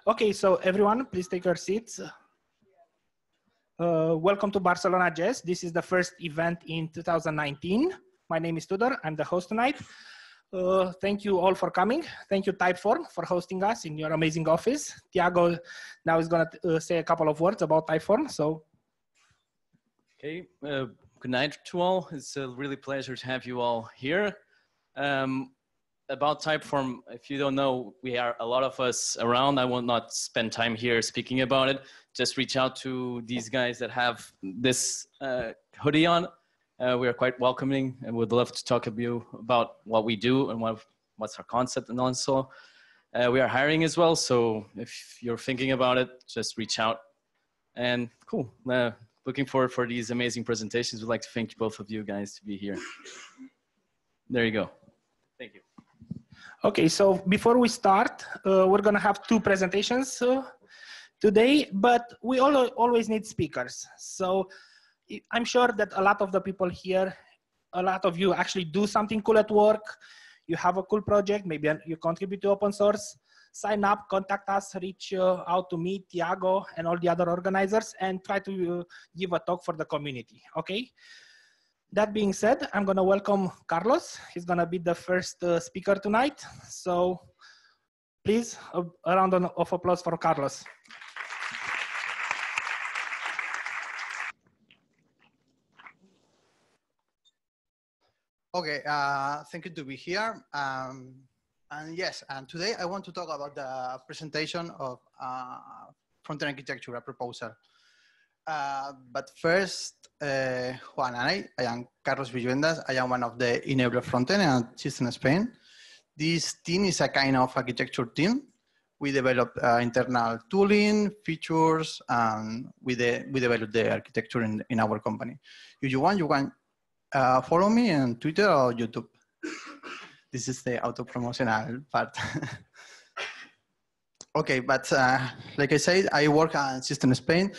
Okay, so everyone, please take your seats. Welcome to BarcelonaJS. This is the first event in 2019. My name is Tudor. I'm the host tonight. Thank you all for coming. Thank you, Typeform, for hosting us in your amazing office. Tiago now is going to say a couple of words about Typeform. So, okay. Good night to all. It's a really pleasure to have you all here. About Typeform, if you don't know, we are a lot of us around. I will not spend time here speaking about it. Just reach out to these guys that have this hoodie on. We are quite welcoming and would love to talk to you about what we do and what's our concept. And also, we are hiring as well. So if you're thinking about it, just reach out. And cool. Looking forward for these amazing presentations. We'd like to thank both of you guys to be here. There you go. Thank you. Okay, so before we start, we're going to have two presentations today, but we always need speakers. So I'm sure that a lot of the people here, a lot of you actually do something cool at work. You have a cool project, maybe you contribute to open source. Sign up, contact us, reach out to me, Tiago, and all the other organizers, and try to give a talk for the community, okay? That being said, I'm going to welcome Carlos. He's going to be the first speaker tonight. So please, a round of applause for Carlos. Okay, thank you to be here. And yes, and today I want to talk about the presentation of front-end architecture, a proposal. But first, Juan and I am Carlos Villuendas. I am one of the enabler frontend at System Spain. This team is a kind of architecture team. We develop internal tooling, features, and we develop the architecture in our company. If you want, you can follow me on Twitter or YouTube. This is the auto-promotional part. Okay, but like I said, I work at System Spain.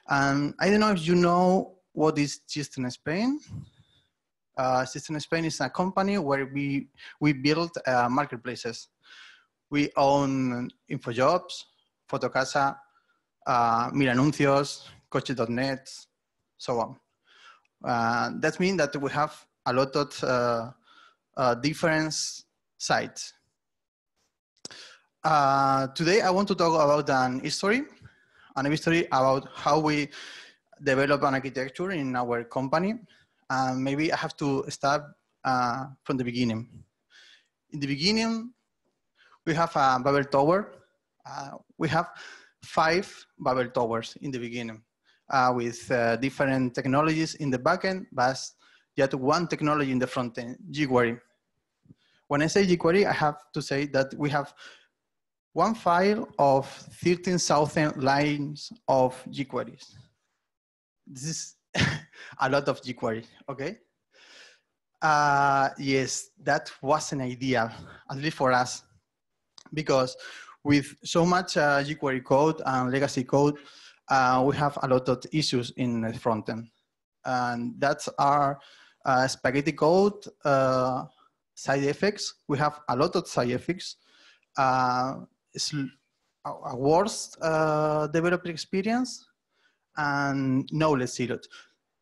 I don't know if you know what is System Spain. System Spain is a company where we build marketplaces. We own InfoJobs, Fotocasa, Mil Anuncios, Coche.net, so on. That means that we have a lot of different sites. Today, I want to talk about an history about how we develop an architecture in our company. Maybe I have to start from the beginning. In the beginning, we have a Babel tower. We have 5 Babel towers in the beginning with different technologies in the backend, but yet one technology in the front end, jQuery. When I say jQuery, I have to say that we have one file of 13,000 lines of jQueries. This is a lot of jQuery, okay? Yes, that wasn't ideal, at least for us, because with so much jQuery code and legacy code, we have a lot of issues in the front end. And that's our spaghetti code side effects. We have a lot of side effects. It's a worse developer experience and knowledge silos.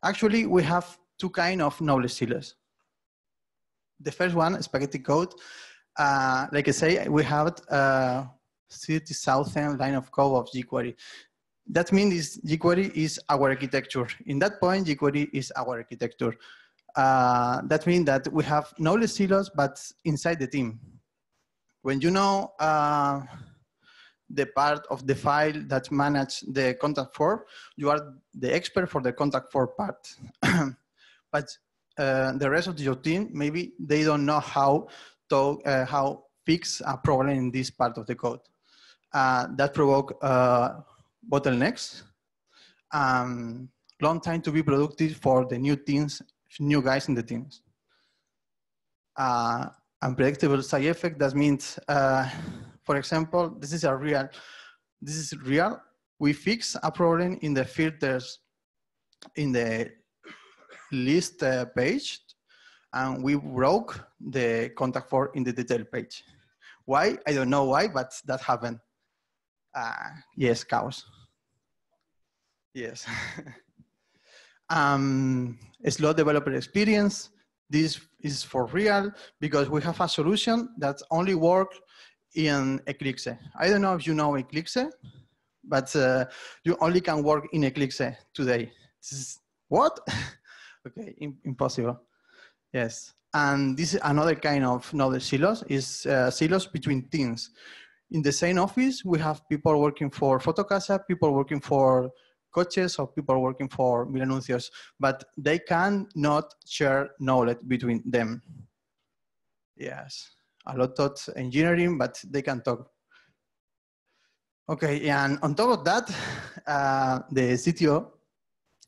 Actually, we have 2 kinds of knowledge silos. The first one, spaghetti code. Like I say, we have 30,000 lines of code of jQuery. That means jQuery is our architecture. In that point, jQuery is our architecture. That means that we have knowledge silos, but inside the team. When you know the part of the file that manage the contact form, you are the expert for the contact form part. But the rest of your team, maybe they don't know how fix a problem in this part of the code. That provoke bottlenecks. Long time to be productive for the new teams, new guys in the teams. Unpredictable side effect, that means, for example, this is real. We fix a problem in the filters in the list page, and we broke the contact form in the detail page. Why? I don't know why, but that happened. Yes, cows. Yes. Slow developer experience. This is for real because we have a solution that only works in Eclipse. I don't know if you know Eclipse, but you only can work in Eclipse today. This is, what? Okay, impossible. Yes, and this is another kind of knowledge silos, is silos between teams. In the same office, we have people working for Fotocasa, people working for Coches, or people working for Milanuncios, but they cannot share knowledge between them. Yes, a lot of engineering, but they can talk. Okay, and on top of that, the CTO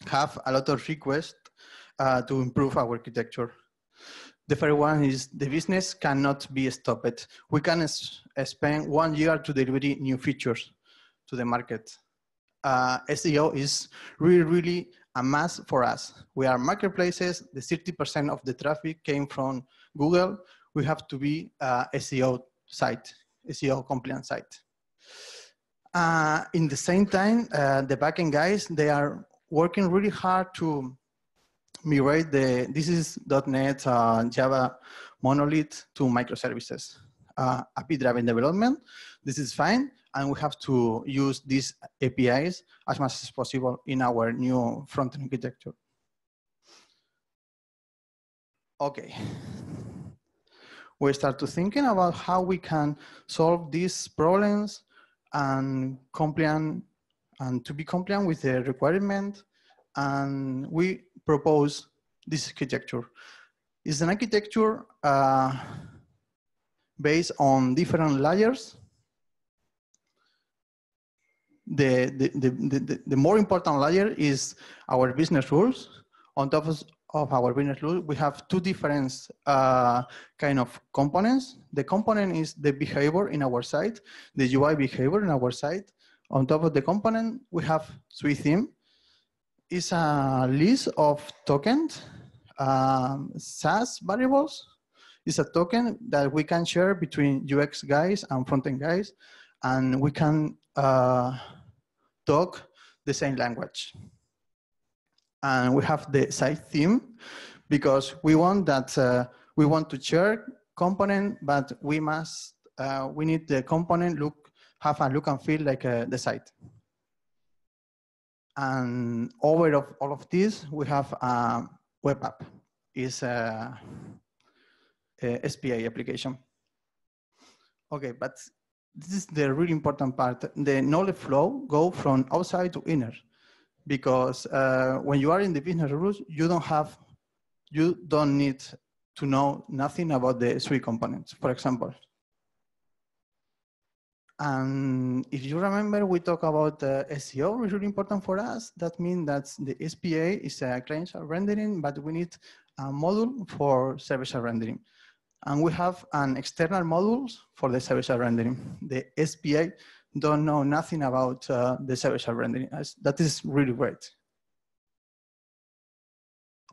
have a lot of requests to improve our architecture. The first one is the business cannot be stopped. We can spend 1 year to deliver new features to the market. SEO is really a must for us. We are marketplaces. The 30% of the traffic came from Google. We have to be SEO site, SEO compliant site. In the same time, the backend guys, they are working really hard to migrate this is .NET Java monolith to microservices. API-driven development, this is fine, and we have to use these APIs as much as possible in our new front-end architecture. Okay. We start to thinking about how we can solve these problems and to be compliant with the requirement, and we propose this architecture. It's an architecture based on different layers. The more important layer is our business rules. On top of our business rules, we have two different kind of components. The component is the behavior in our site, the UI behavior in our site. On top of the component, we have Sui theme. It's a list of tokens, SAS variables. It's a token that we can share between UX guys and front-end guys, and we can talk the same language. And we have the site theme because we want that we want to share component, but we need the component have a look and feel like the site. And over of all of this, we have a web app. It's a SPA application. Okay, but this is the really important part. The knowledge flow go from outside to inner, because when you are in the business rules, you don't need to know nothing about the Sui components, for example. And if you remember, we talk about SEO, is really important for us. That means that the SPA is a client-side rendering, but we need a module for server-side rendering. And we have an external modules for the server-side rendering. The SPA don't know nothing about the server-side rendering. That is really great.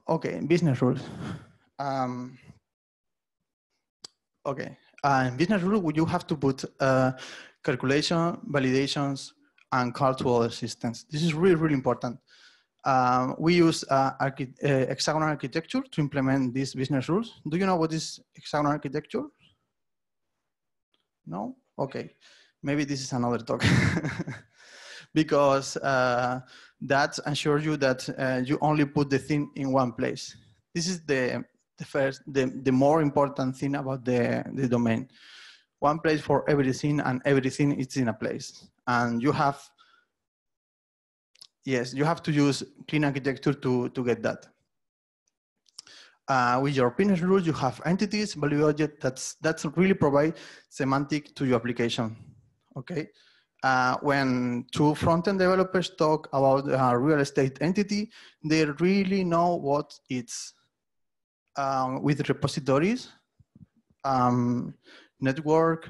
Okay, business rules. Okay, business rule, you have to put calculation, validations, and call to other systems. This is really, really important. We use hexagonal architecture to implement these business rules. Do you know what is hexagonal architecture? No? Okay, maybe this is another talk. Because that ensures you that you only put the thing in one place. This is the more important thing about the domain. One place for everything, and everything is in a place. And you have, yes, you have to use clean architecture to get that. With your business rules, you have entities, value object, that's really provide semantic to your application, okay? When two front-end developers talk about a real estate entity, they really know what it's with repositories, network,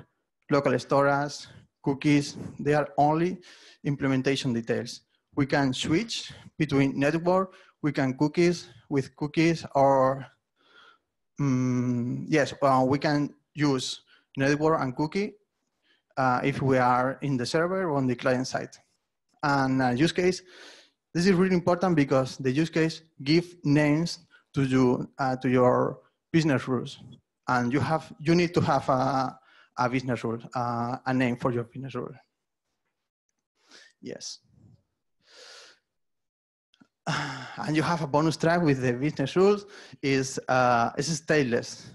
local storage, cookies, they are only implementation details. We can switch between network, we can with cookies, or yes, we can use network and cookie if we are in the server or on the client side. And use case, this is really important because the use case give names to your business rules, and you need to have a business rule, a name for your business rule. Yes. And you have a bonus track with the business rules is stateless.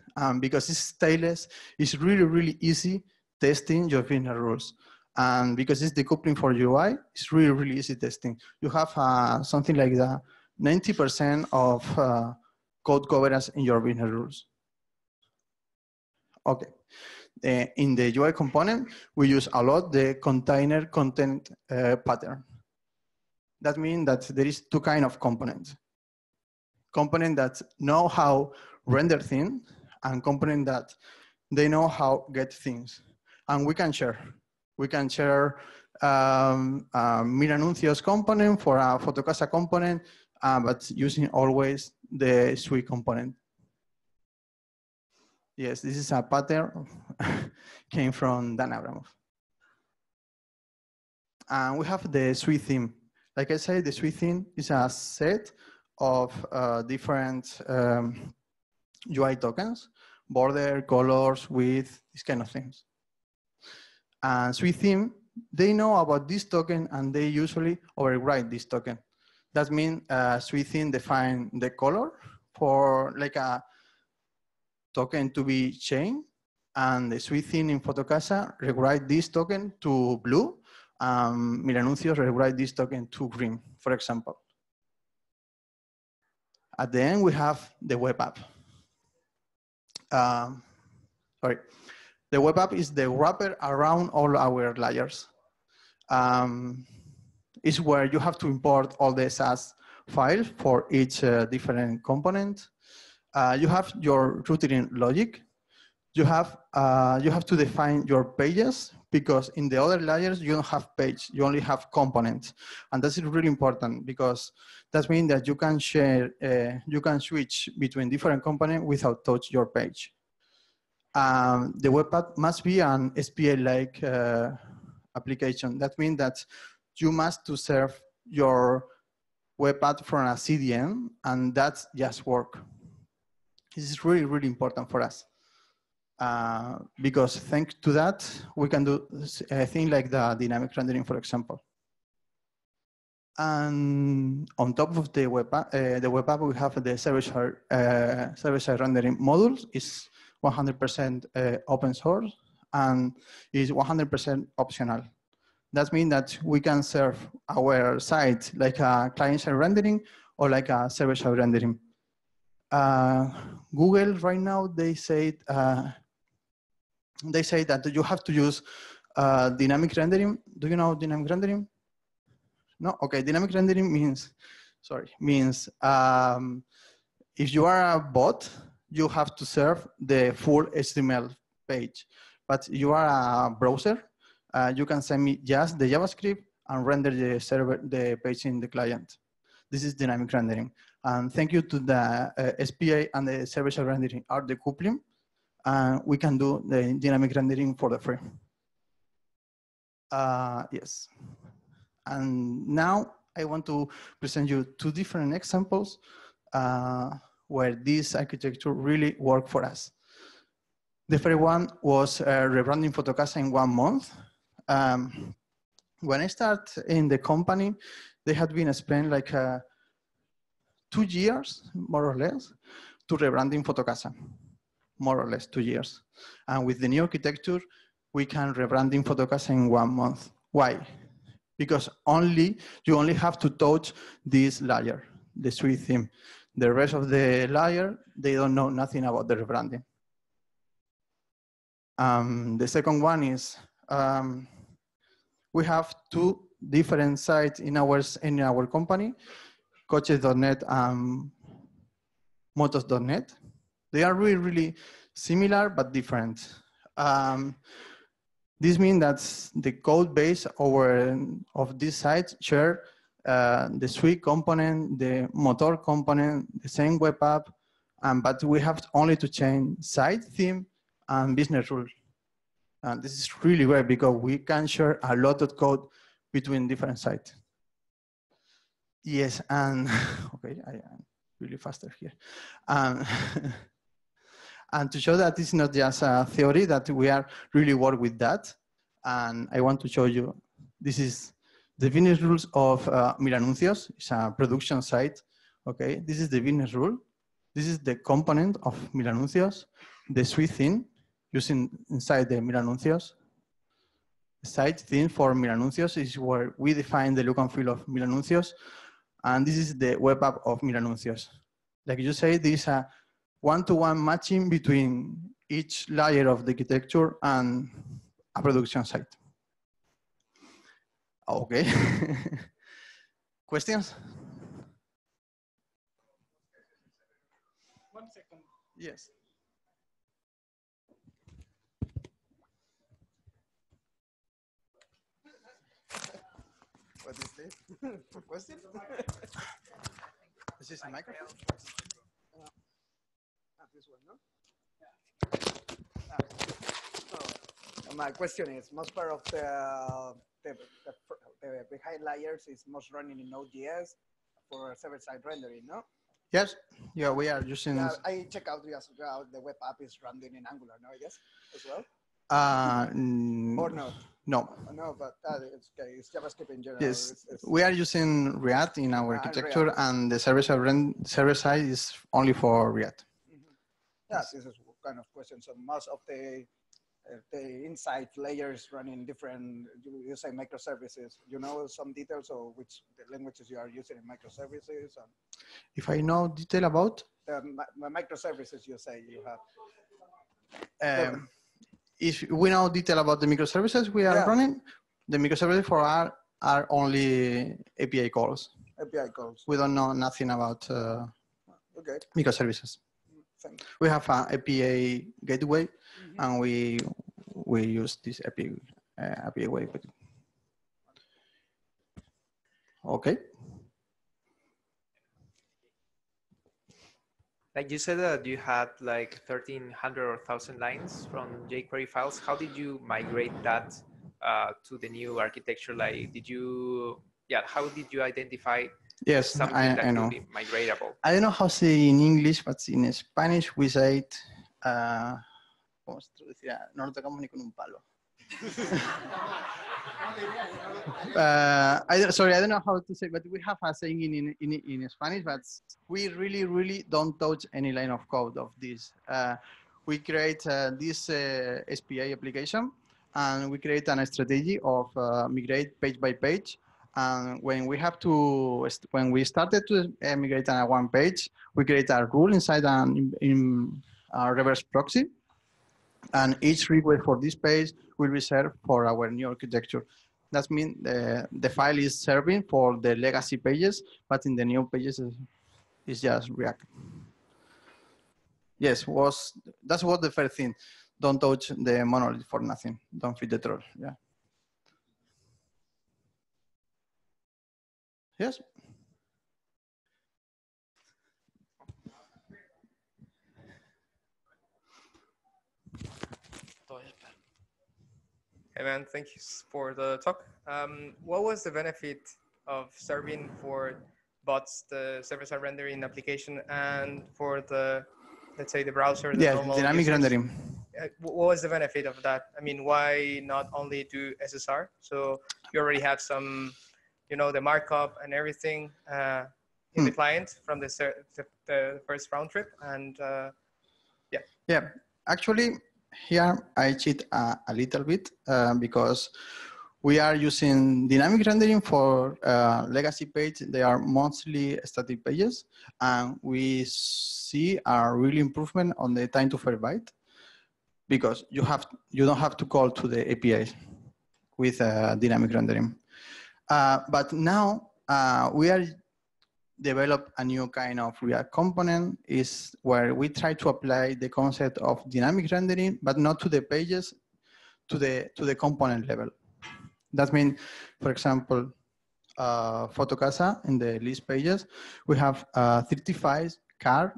Because it's stateless, it's really easy testing your business rules. And because it's decoupling for UI, it's really easy testing. You have something like that 90% of code coverage in your business rules. Okay. In the UI component, we use a lot the container content pattern. That means that there is two kinds of components. Component that know how render things, and component that they know how get things. And we can share. We can share Mil Anuncios component for a Fotocasa component, but using always the suite component. Yes, this is a pattern came from Dan Abramov. And we have the suite theme. Like I said, the suite theme is a set of different UI tokens, border, colors, width, these kind of things. And suite theme, they know about this token and they usually override this token. That means suite theme define the color for like a token to be changed, and the suite theme in Fotocasa rewrite this token to blue. Mil Anuncios rewrite this token to green, for example. At the end, we have the web app. Sorry. The web app is the wrapper around all our layers. It's where you have to import all the SAS files for each different component. You have your routing logic. You have to define your pages, because in the other layers you don't have page, you only have components, and that's really important because that means that you can share, you can switch between different components without touch your page. The web app must be an SPA-like application. That means that you must to serve your web app from a CDN, and that's just work. This is really important for us. Because thanks to that, we can do a thing like the dynamic rendering, for example. And on top of the web app, we have the server-side rendering modules. It's 100% open source and is 100% optional. That means that we can serve our site like a client-side rendering or like a server-side rendering. Google right now, they say that you have to use dynamic rendering. Do you know dynamic rendering? No? Okay, dynamic rendering means if you are a bot, you have to serve the full HTML page. But if you are a browser, you can send me just the JavaScript and render the page in the client. This is dynamic rendering. And thank you to the SPA and the server-side rendering are decoupling. We can do the dynamic rendering for the free. Yes. And now I want to present you two different examples where this architecture really worked for us. The first one was rebranding Fotocasa in 1 month. When I started in the company, they had been spent like 2 years, more or less, to rebranding Fotocasa. More or less 2 years. And with the new architecture, we can rebranding Fotocasa in 1 month. Why? Because you only have to touch this layer, the suite theme. The rest of the layer, they don't know nothing about the rebranding. The second one is we have 2 different sites in our company, coaches.net and motos.net. They are really similar but different. This means that the code base of this site share the suite component, the motor component, the same web app, but we have only to change site theme and business rule. And this is really great because we can share a lot of code between different sites. Yes, and okay, I am really faster here. And to show that it's not just a theory, that we are really work with that. And I want to show you, this is the business rules of Milanuncios. It's a production site. Okay, this is the business rule. This is the component of Milanuncios, the sweet thing using inside the Milanuncios. The site thing for Milanuncios is where we define the look and feel of Milanuncios. And this is the web app of Milanuncios. Like you say, there is a one-to-one matching between each layer of the architecture and a production site. Okay. Questions? 1 second. Yes. What is this? Question? Is this a microphone? This one, no? So, my question is, most part of the behind layers is most running in Node.js for server-side rendering, no? Yes. Yeah, we are using. Yeah, I check out the web app is running in Angular, no? I guess as well. Or not? No. No, but it's okay. It's JavaScript in general. Yes, we are using React in our architecture, and the server side is only for React. Yeah, this is kind of question. So most of the inside layers running different, you say microservices. You know some details of which the languages you are using in microservices? And if I know detail about? The microservices you say you have. If we know detail about the microservices we are running, the microservices for are only API calls. API calls. We don't know nothing about okay. microservices. We have an API gateway, and we use this API gateway. Okay. Like you said that you had like 1,300 or 1,000 lines from jQuery files. How did you migrate that to the new architecture? Like, how did you identify something that I know. could be migratable? I don't know how to say in English, but in Spanish we say it, ¿cómo se traducirá? No lo tocamos ni con un palo. Sorry, I don't know how to say, but we have a saying in Spanish, but we really don't touch any line of code of this. We create this SPA application, and we create a strategy of migrate page by page. And when we started to migrate on one page, we create a rule inside in reverse proxy. And each request for this page will be served for our new architecture. That means the file is serving for the legacy pages, but in the new pages, it's just React. Yes, that's what the first thing. Don't touch the monolith for nothing. Don't feed the troll. Yeah. Yes. Hey man, thank you for the talk. What was the benefit of serving for bots, the server-side rendering application, and for the, let's say, the browser? The dynamic users? rendering. What was the benefit of that? I mean, why not only do SSR? So you already have some, the markup and everything in the client from the first round trip, and yeah. Yeah, actually, here I cheat a little bit because we are using dynamic rendering for legacy page. They are mostly static pages, and we see a real improvement on the time to first byte because you don't have to call to the APIs with dynamic rendering. But now we are develop a new kind of React component is where we try to apply the concept of dynamic rendering, but not to the pages, to the component level. That means, for example, Fotocasa in the list pages, we have 35 card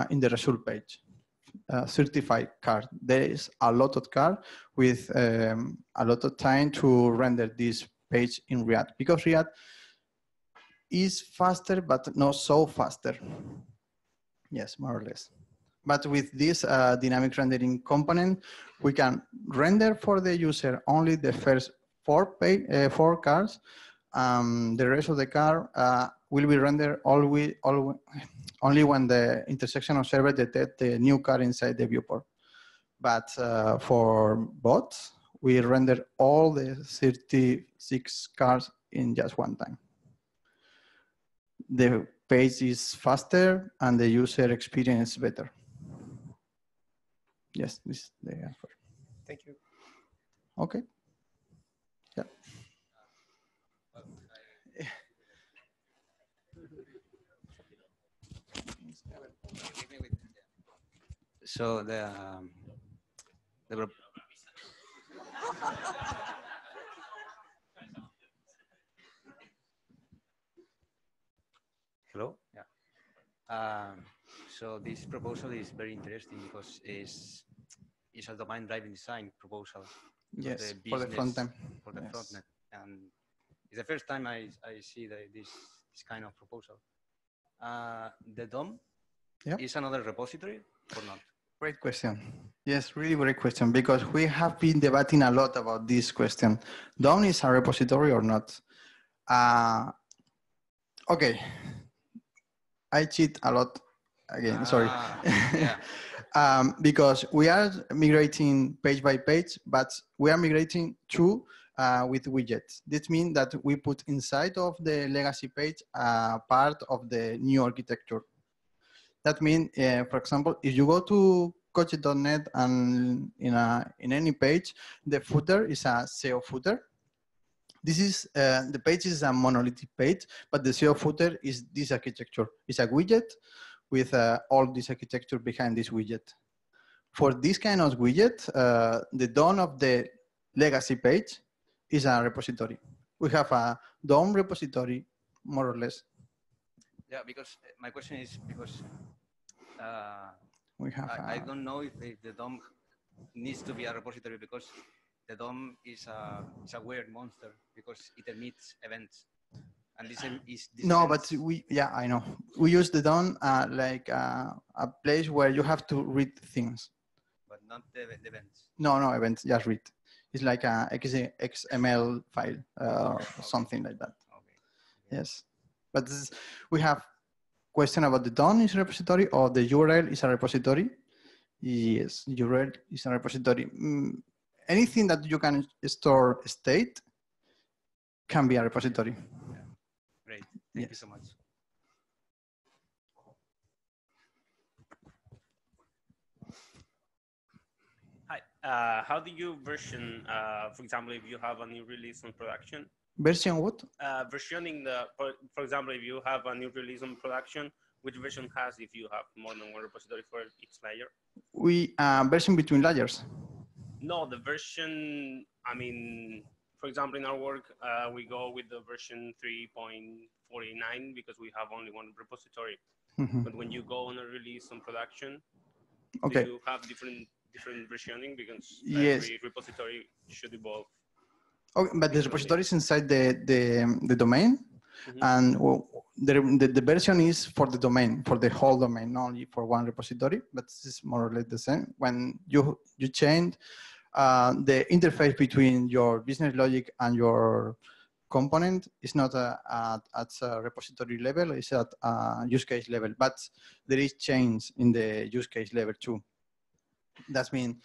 in the result page. certified cars. There is a lot of cars with a lot of time to render this page in React, because React is faster, but not so faster. Yes, more or less. But with this dynamic rendering component, we can render for the user only the first four cars. The rest of the car will be rendered only when the intersection observer detects the new car inside the viewport. But for bots, we render all the 36 cars in just one time. The page is faster and the user experience is better. Yes, this is the answer. Thank you. Okay. Yeah. So hello. Yeah. So this proposal is very interesting because it's a domain-driven design proposal. Yes, for the front end. For the Yes. front end, and it's the first time I see this kind of proposal. The DOM is another repository or not? Great question. Yes, really great question, because we have been debating a lot about this question. DOM is a repository or not? Okay, I cheat a lot again, sorry. Yeah. Because we are migrating page by page, but we are migrating through with widgets. This means that we put inside of the legacy page part of the new architecture. That means, for example, if you go to coach.net and in any page, the footer is a SEO footer. This is, the page is a monolithic page, but the SEO footer is this architecture. It's a widget with all this architecture behind this widget. For this kind of widget, the DOM of the legacy page is a repository. We have a DOM repository, more or less. Yeah, because my question is because We have I don't know if the DOM needs to be a repository, because the DOM is a weird monster because it emits events. And this is no, events. but yeah, I know. We use the DOM like a place where you have to read things. But not the events. No, events, just read. It's like a XML file or something like that. Okay. Yes, but we have question about the DOM is a repository or the URL is a repository. Yes, URL is a repository. Anything that you can store state can be a repository. Yeah. Great, thank you so much. Hi, how do you version, for example, if you have a new release on production? Version what? Versioning for example, if you have a new release on production, which version has, if you have more than one repository for each layer? We version between layers. No, the version, I mean, for example, in our work, we go with the version 3.49 because we have only one repository. Mm-hmm. But when you go on a release on production, okay, do you have different versioning, because yes, every repository should evolve? Okay, but the repository is inside the domain, mm-hmm, and well, the version is for the domain, for the whole domain, not only for one repository, but this is more or less the same. When you change the interface between your business logic and your component, is not at a repository level, it's at a use case level, but there is change in the use case level too. That means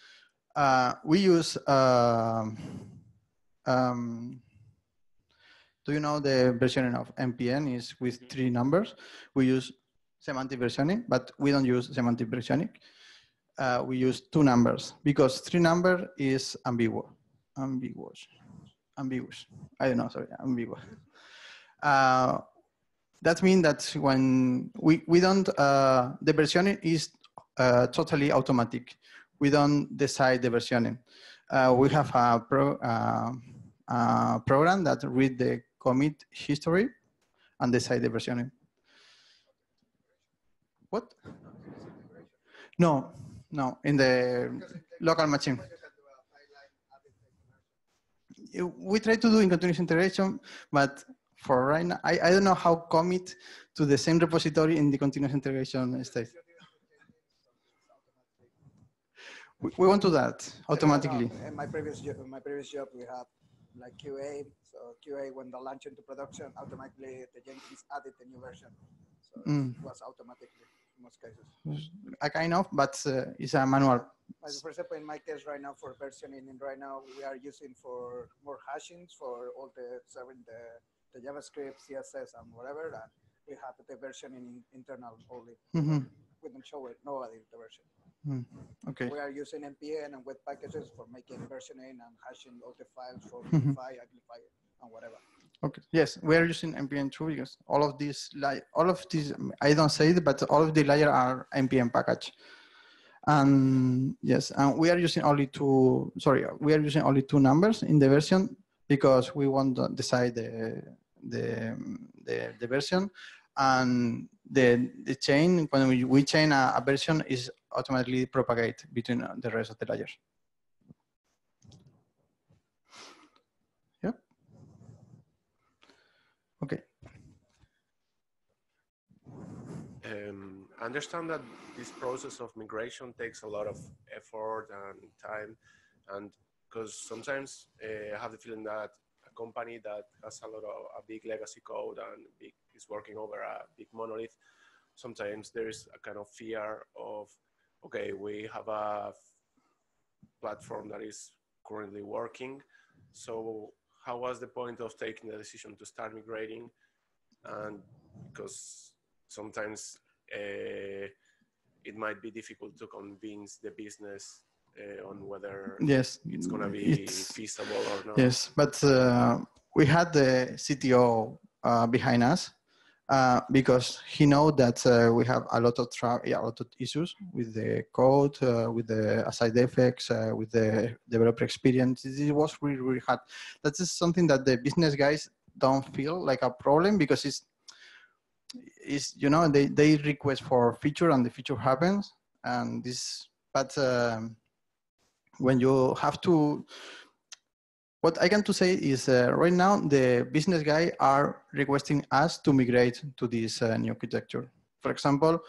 we use, do you know the versioning of NPN is with 3 numbers? We use semantic versioning, but we don't use semantic versioning. We use 2 numbers because 3 number is ambiguous. I don't know, sorry, ambiguous. That means that when we don't, the versioning is totally automatic. We don't decide the versioning. We have a program that read the commit history and decide the versioning. What? No, No, in the local machine. We try to do in continuous integration, but for right now, I don't know how commit to the same repository in the continuous integration state. We want to do that automatically. No. In my previous job, we had like QA. So QA, when they launch into production, automatically the Jenkins added the new version. So it was automatically in most cases. A kind of, but it's a manual. For example, in my case right now for versioning, right now we are using for more hashings for all the serving the JavaScript, CSS, and whatever. And we have the versioning internal only. We don't show it nobody the version. Okay. We are using npm and web packages for making versioning and hashing all the files for Unify, Amplify, and whatever. Okay. Yes, we are using npm too because all of these, I don't say it, but all of the layers are npm package. And yes, and we are using only two. Sorry, we are using only two numbers in the version because we want to decide the version. And the chain, when we chain a version, is automatically propagate between the rest of the layers. Yep. Okay. I understand that this process of migration takes a lot of effort and time, and because sometimes I have the feeling that a company that has a big legacy code and is working over a big monolith, sometimes there is a kind of fear of, okay, we have a platform that is currently working. So how was the point of taking the decision to start migrating? And because sometimes it might be difficult to convince the business on whether it's going to be feasible or not. Yes, but we had the CTO behind us because he knows that we have a lot of issues with the code, with the side effects, with the developer experience. It was really, really hard. That is something that the business guys don't feel like a problem because it's you know, they request for feature and the feature happens, and this, but when you have to, what I can to say is right now the business guys are requesting us to migrate to this new architecture. For example,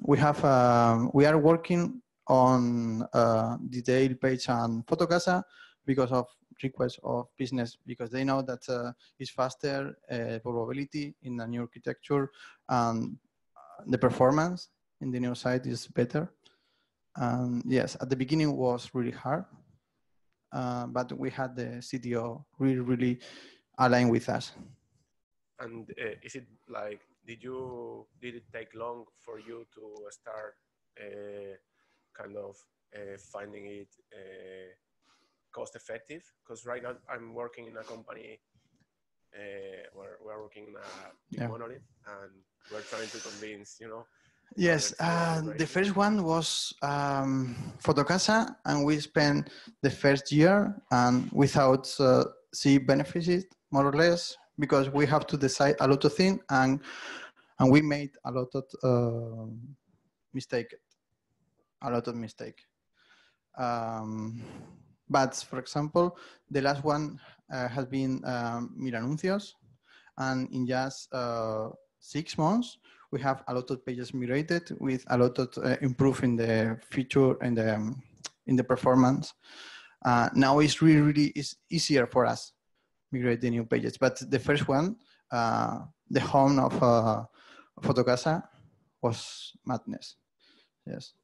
we are working on detail page and Photocasa because of requests of business, because they know that it's faster, probability in the new architecture, and the performance in the new site is better. Yes, at the beginning was really hard, but we had the CTO really aligned with us. And is it like, did it take long for you to start kind of finding it cost effective? Because right now I'm working in a company where we're working in a big monolith, and we're trying to convince, you know. Yes, the first one was Photocasa, and we spent the first year and without see benefits, more or less, because we have to decide a lot of things, and we made a lot of mistake. But for example, the last one has been Mil Anuncios, and in just 6 months, we have a lot of pages migrated with a lot of improving the feature and in the performance. Now it's really is easier for us migrate the new pages. But the first one, the home of Photocasa, was madness. Yes.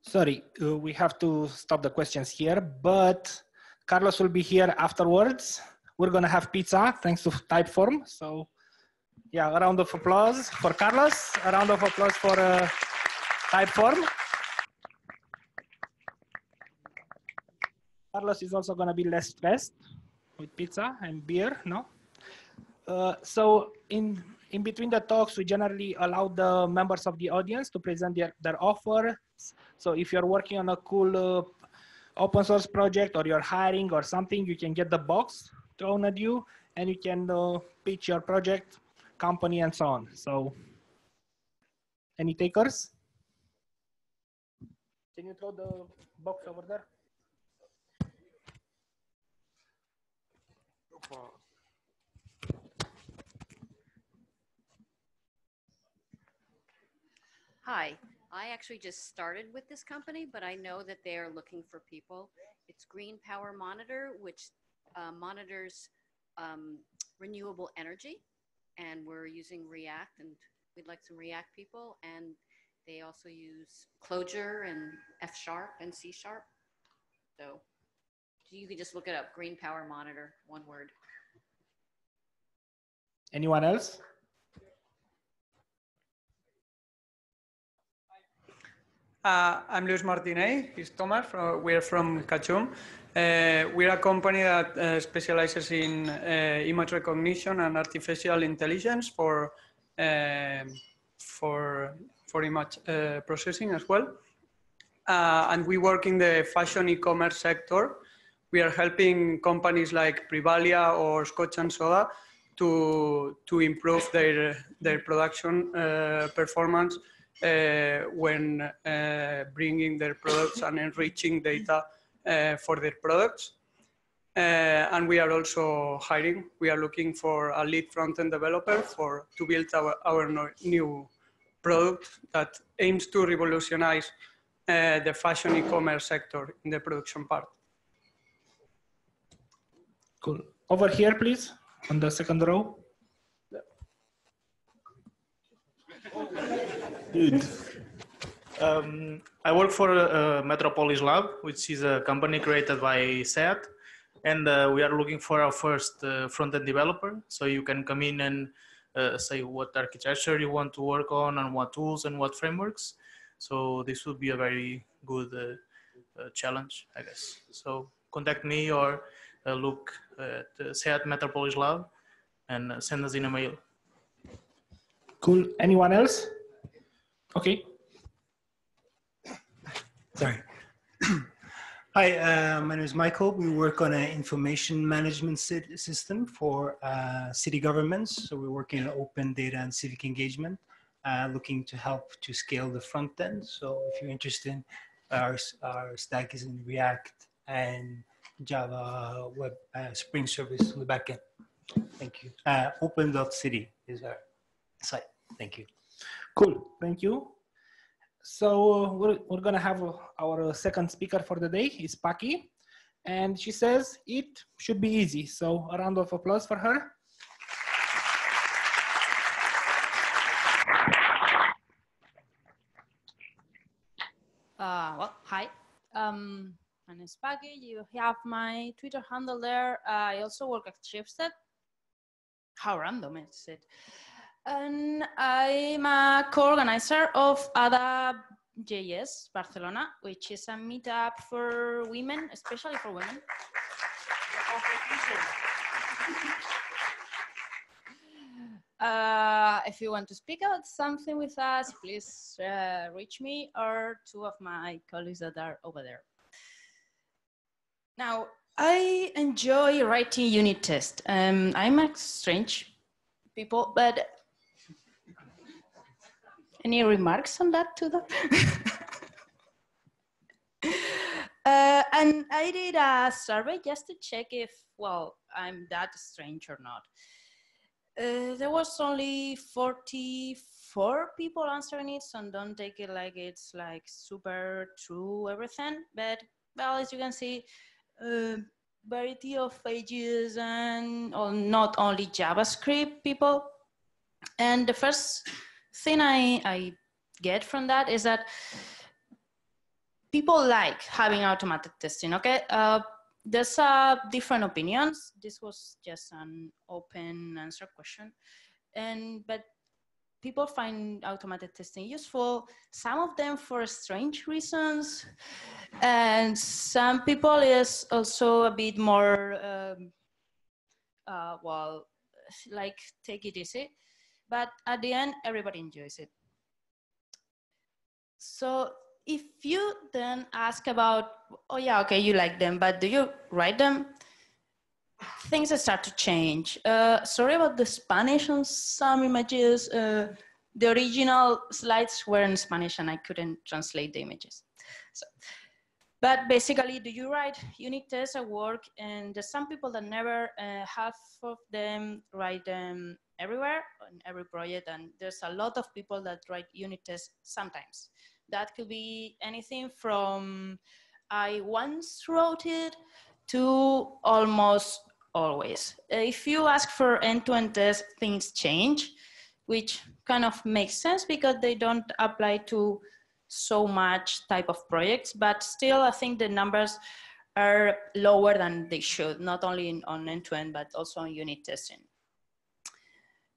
Sorry, we have to stop the questions here, but Carlos will be here afterwards. We're gonna have pizza thanks to Typeform. So yeah, a round of applause for Carlos, a round of applause for Typeform. Carlos is also gonna be less stressed with pizza and beer, no? So in between the talks, we generally allow the members of the audience to present their offers. So if you're working on a cool open source project, or you're hiring or something, you can get the box thrown at you and you can pitch your project, company, and so on. So Any takers? Can you throw the box over there? Hi, I actually just started with this company, but I know that they are looking for people. It's Green Power Monitor, which monitors renewable energy. And we're using React, and we'd like some React people. And they also use Clojure and F# and C#. So you can just look it up, Green Power Monitor, one word. Anyone else? I'm Luis Martinez. He's Thomas. We're from Cachum. We're a company that specializes in image recognition and artificial intelligence for image processing as well. And we work in the fashion e-commerce sector. We are helping companies like Privalia or Scotch and Soda to improve their production performance when bringing their products and enriching data for their products. And we are also hiring. We are looking for a lead front-end developer to build our new product that aims to revolutionize the fashion e-commerce sector in the production part. Cool. Over here, please, on the second row. Good. I work for Metropolis Lab, which is a company created by SEAT, and we are looking for our first front-end developer. So you can come in and say what architecture you want to work on and what tools and what frameworks. So this would be a very good challenge, I guess. So contact me or look at SEAT Metropolis Lab and send us in a mail. Cool. Anyone else? Okay. Sorry. Hi, my name is Michael. We work on an information management system for city governments. So we're working on open data and civic engagement, looking to help to scale the front end. So if you're interested, our stack is in React and Java Web Spring Service on the back end. Thank you. Open.city is our site. Thank you. Cool. Thank you. So we're going to have our second speaker for the day is Paqui. And she says it should be easy. So a round of applause for her. Well, hi. My name is Paqui. You have my Twitter handle there. I also work at Shifted. How random is it? And I'm a co-organizer of ADA.js Barcelona, which is a meetup for women, especially for women. If you want to speak about something with us, please reach me or two of my colleagues that are over there. Now, I enjoy writing unit tests. I'm a strange people, but any remarks on that to that? And I did a survey just to check if, well, I'm that strange or not. There was only 44 people answering it, so don't take it like it's like super true everything. But well, as you can see, variety of ages and not only JavaScript people. And the first thing I get from that is that people like having automated testing, okay? There's different opinions. This was just an open answer question. But people find automated testing useful, some of them for strange reasons, and some people is also a bit more, well, like take it easy. But at the end, everybody enjoys it. So if you then ask about, oh yeah, okay, you like them, but do you write them? Things start to change. Sorry about the Spanish on some images. the original slides were in Spanish and I couldn't translate the images. So, but basically, do you write unit tests at work? And there's some people that never, half of them write them everywhere on every project. And there's a lot of people that write unit tests sometimes. That could be anything from I once wrote it to almost always. If you ask for end-to-end tests, things change, which kind of makes sense because they don't apply to so much type of projects, but still I think the numbers are lower than they should, not only on end-to-end, but also on unit testing.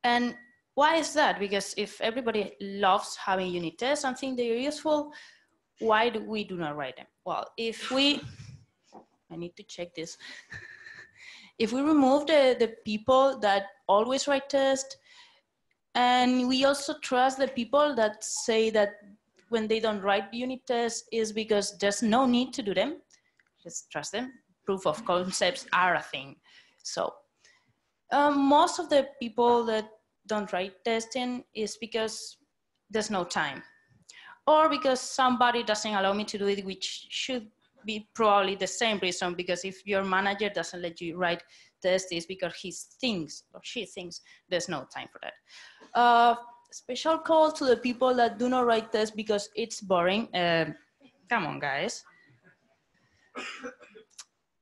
And why is that? Because if everybody loves having unit tests and think they're useful, why do we not write them? Well, if we, I need to check this. If we remove the people that always write tests, and we also trust the people that say that when they don't write unit tests is because there's no need to do them, just trust them. Proof of concepts are a thing. So most of the people that don't write testing is because there's no time, or because somebody doesn't allow me to do it, which should be probably the same reason, because if your manager doesn't let you write tests, it's because he thinks or she thinks there's no time for that. Special call to the people that do not write tests because it's boring. Come on, guys.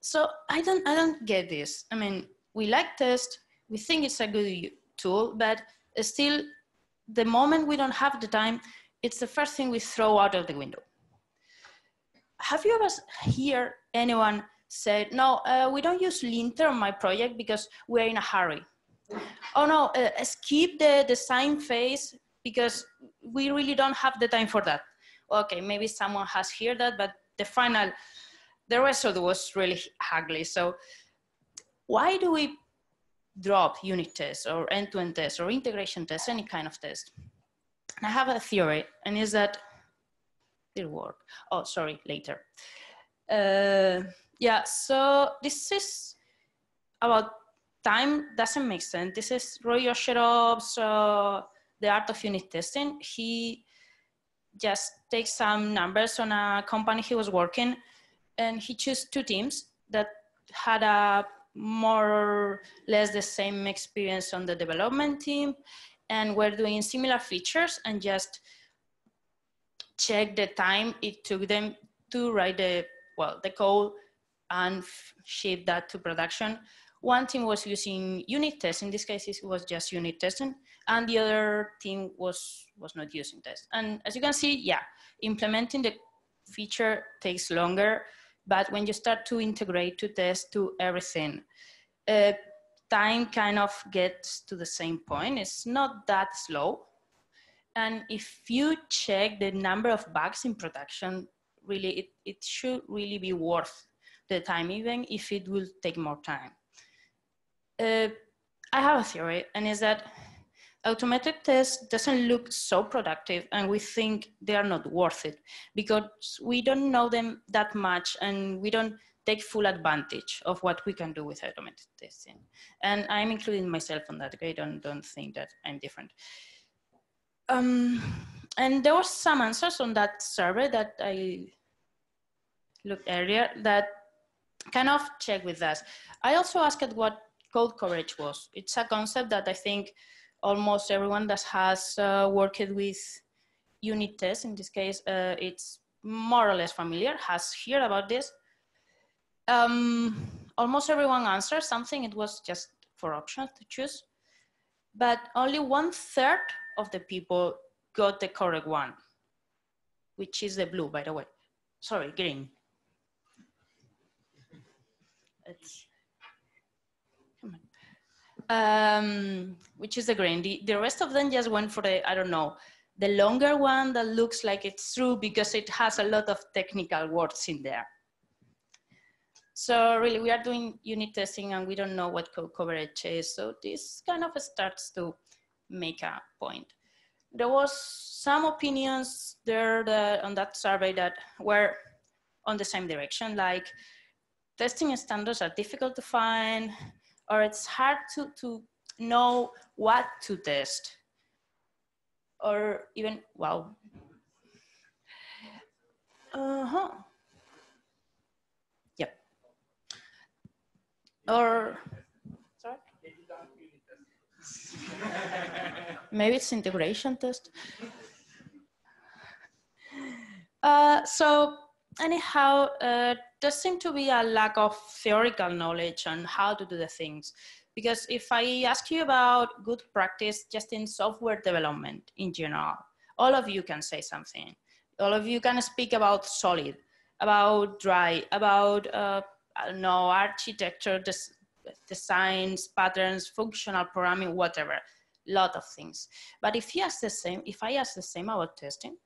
So I don't get this. I mean, we like tests, we think it's a good tool, but still, the moment we don't have the time, it's the first thing we throw out of the window. Have you ever heard anyone say, no, we don't use linter on my project because we're in a hurry? Oh no, skip the design phase because we really don't have the time for that. Okay, maybe someone has heard that, but the rest of it was really ugly. So why do we drop unit tests or end-to-end tests or integration tests, any kind of test? And I have a theory, and is that it'll work. Oh, sorry, later. Yeah, so this is about time doesn't make sense. This is Roy Osherov's The Art of Unit Testing. He just takes some numbers on a company he was working, and he chose two teams that had a more or less the same experience on the development team and were doing similar features, and just check the time it took them to write the code and ship that to production. One team was using unit tests. In this case, it was just unit testing, and the other team was not using tests. And as you can see, yeah, implementing the feature takes longer, but when you start to integrate to test to everything, time kind of gets to the same point. It's not that slow. And if you check the number of bugs in production, really, it should really be worth the time, even if it will take more time. I have a theory, and is that automated tests doesn't look so productive, and we think they are not worth it because we don't know them that much, and we don't take full advantage of what we can do with automated testing. And I'm including myself on that. I don't think that I'm different. And there were some answers on that survey that I looked earlier that kind of check with us. I also asked what code coverage was. It's a concept that I think almost everyone that has worked with unit tests, in this case, it's more or less familiar, has heard about this. Almost everyone answered something. It was just 4 options to choose, but only 1/3 of the people got the correct one, which is the blue, by the way. Sorry, green. Which is the green. The rest of them just went for the, I don't know, the longer one that looks like it's true because it has a lot of technical words in there. So really, we are doing unit testing and we don't know what code coverage is. So this kind of starts to make a point. There was some opinions there on that survey that were on the same direction, like testing standards are difficult to find, or it's hard to know what to test. or even, well, yep. Or, sorry? Maybe it's integration test. So anyhow, there seems to be a lack of theoretical knowledge on how to do the things. Because if I ask you about good practice just in software development in general, all of you can say something. All of you can speak about solid, about dry, about, I don't know, architecture, designs, patterns, functional programming, whatever, lot of things. But if you ask the same, if I ask the same about testing,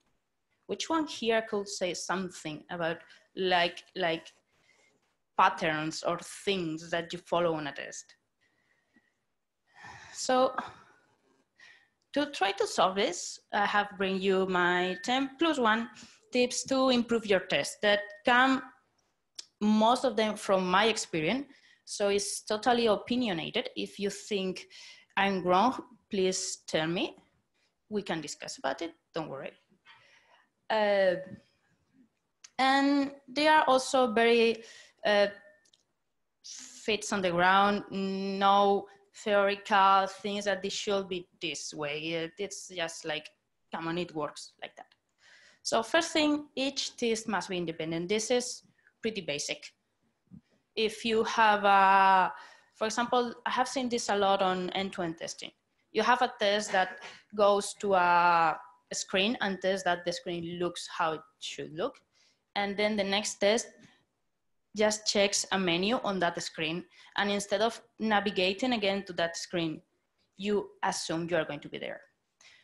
which one here could say something about like patterns or things that you follow on a test? So to try to solve this, I have bring you my 10+1 tips to improve your test that come, most of them from my experience. So it's totally opinionated. If you think I'm wrong, please tell me. We can discuss about it, don't worry. And they are also very fits on the ground, no theoretical things that this should be this way. It's just like, come on, it works like that. So first thing, each test must be independent. This is pretty basic. If you have a, for example, I have seen this a lot on end-to-end testing. You have a test that goes to a screen and tests that the screen looks how it should look. And then the next test just checks a menu on that screen. And instead of navigating again to that screen, you assume you are going to be there.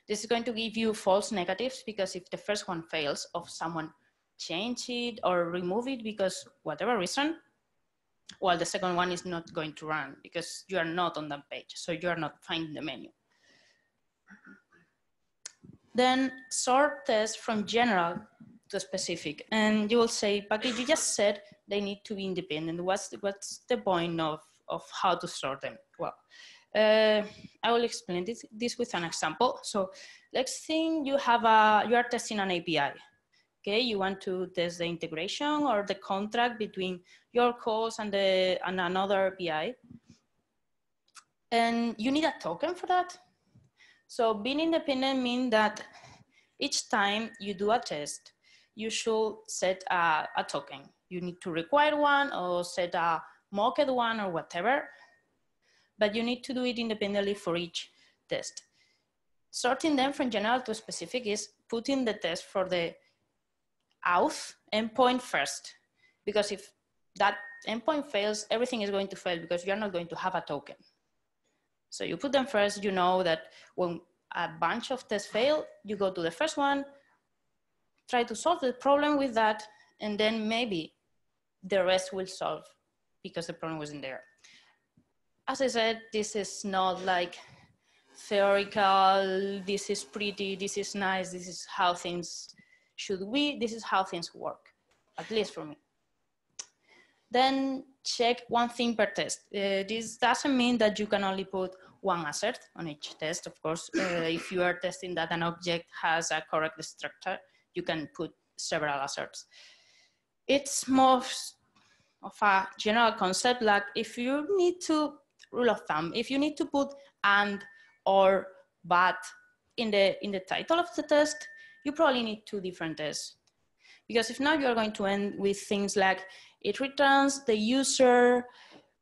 This is going to give you false negatives, because if the first one fails, of someone change it or remove it because whatever reason, well, the second one is not going to run because you are not on that page. So you are not finding the menu. Then sort tests from general to specific. And you will say, Paqui, you just said they need to be independent. What's the point of how to sort them? Well, I will explain this with an example. So let's think you are testing an API. Okay, you want to test the integration or the contract between your calls and another API. And you need a token for that. So being independent means that each time you do a test, you should set a token. You need to require one or set a mocked one or whatever, but you need to do it independently for each test. Sorting them from general to specific is putting the test for the auth endpoint first, because if that endpoint fails, everything is going to fail because you're not going to have a token. So you put them first. You know that when a bunch of tests fail, you go to the first one, try to solve the problem with that, and then maybe the rest will solve because the problem wasn't there. As I said, this is not like theoretical, this is pretty, this is nice, this is how things should be, this is how things work, at least for me. Then check one thing per test. This doesn't mean that you can only put one assert on each test. Of course, if you are testing that an object has a correct structure, you can put several asserts. It's more of a general concept, like if you need to, rule of thumb, if you need to put and, or, but in the title of the test, you probably need two different tests. Because if not, you're going to end with things like it returns the user,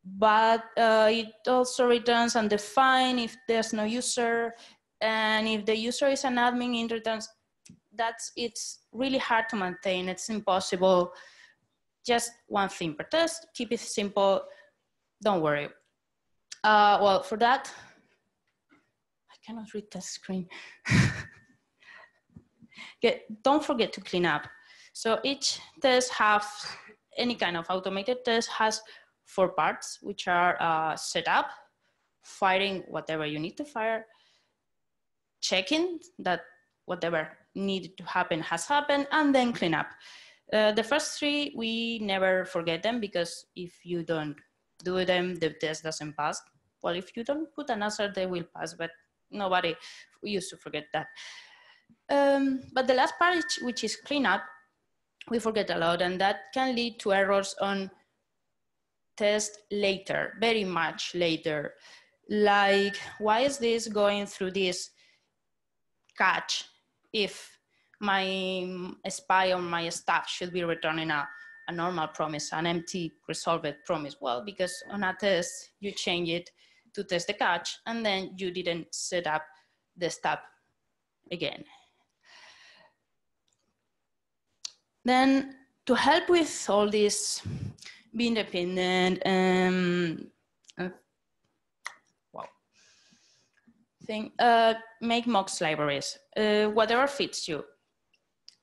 but it also returns undefined if there's no user. And if the user is an admin, it returns. It's really hard to maintain. It's impossible. Just one thing per test. Keep it simple. Don't worry. Well, for that, I cannot read the screen. Okay, don't forget to clean up. So each test any kind of automated test has 4 parts, which are setup, firing whatever you need to fire, checking that whatever needed to happen has happened, and then clean up. The first 3, we never forget them, because if you don't do them, the test doesn't pass. Well, if you don't put an answer, they will pass, but nobody used to forget that. But the last part, which is cleanup, we forget a lot, and that can lead to errors on test later, very much later. Like, why is this going through this catch if my spy or my staff should be returning a normal promise, an empty resolved promise? Well, because on a test, you change it to test the catch, and then you didn't set up the stub again. Then to help with all this, be independent, make mocks libraries, whatever fits you.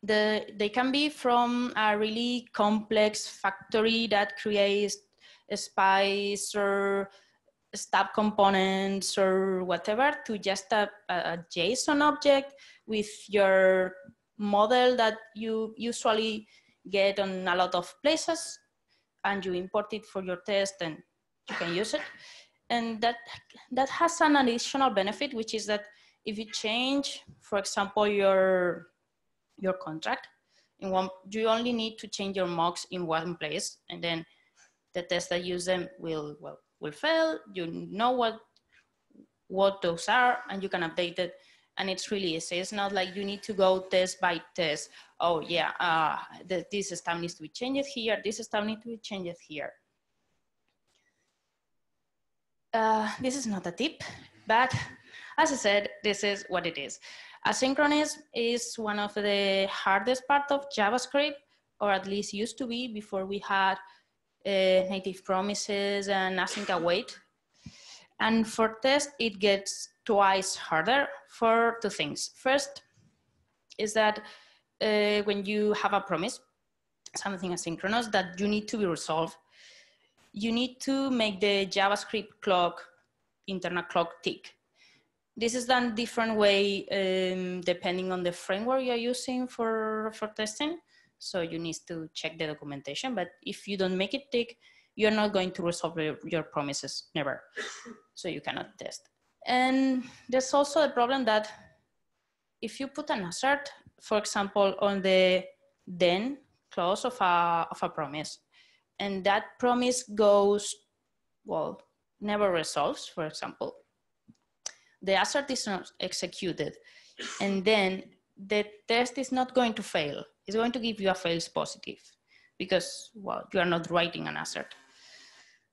They can be from a really complex factory that creates spies or stub components or whatever, to just a JSON object with your model that you usually get on a lot of places, and you import it for your test and you can use it. And that has an additional benefit, which is that if you change, for example, your contract in one, you only need to change your mocks in one place, and then the tests that use them will fail. You know what those are, and you can update it. And it's really easy. It's not like you need to go test by test. Oh yeah, this stuff needs to be changed here. This stuff needs to be changed here. This is not a tip, but as I said, this is what it is. Asynchronous is one of the hardest parts of JavaScript, or at least used to be before we had native promises and async await. And for test, it gets twice harder for two things. First is that when you have a promise, something asynchronous that you need to be resolved, you need to make the JavaScript clock, internal clock tick. This is done different way depending on the framework you're using for testing. So you need to check the documentation, but if you don't make it tick, you're not going to resolve your promises, never. So you cannot test. And there's also a problem that if you put an assert, for example, on the then clause of a promise, and that promise goes, well, never resolves, for example, the assert is not executed, and then the test is not going to fail. It's going to give you a false positive because, well, you are not writing an assert.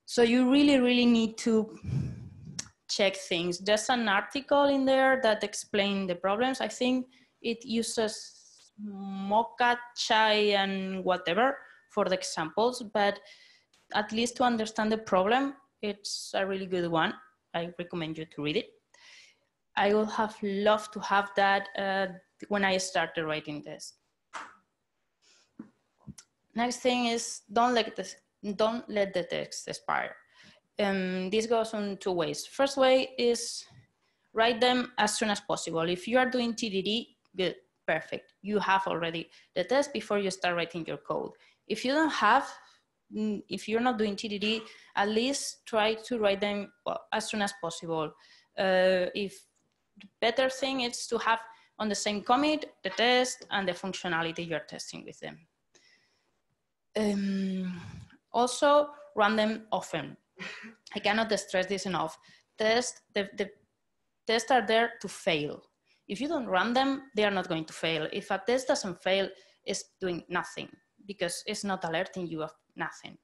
So you really, really need to check things. There's an article in there that explains the problems. I think it uses Mocha, Chai, and whatever for the examples, but at least to understand the problem, it's a really good one. I recommend you to read it. I would have loved to have that when I started writing this. Next thing is don't let the text expire. This goes on two ways. First way is write them as soon as possible. If you are doing TDD, good, perfect. You have already the test before you start writing your code. If you don't have, if you're not doing TDD, at least try to write them as soon as possible. If the better thing is to have on the same commit, the test and the functionality you're testing with them. Also run them often. I cannot stress this enough. The tests are there to fail. If you don't run them, they are not going to fail. If a test doesn't fail, it's doing nothing because it's not alerting you of nothing.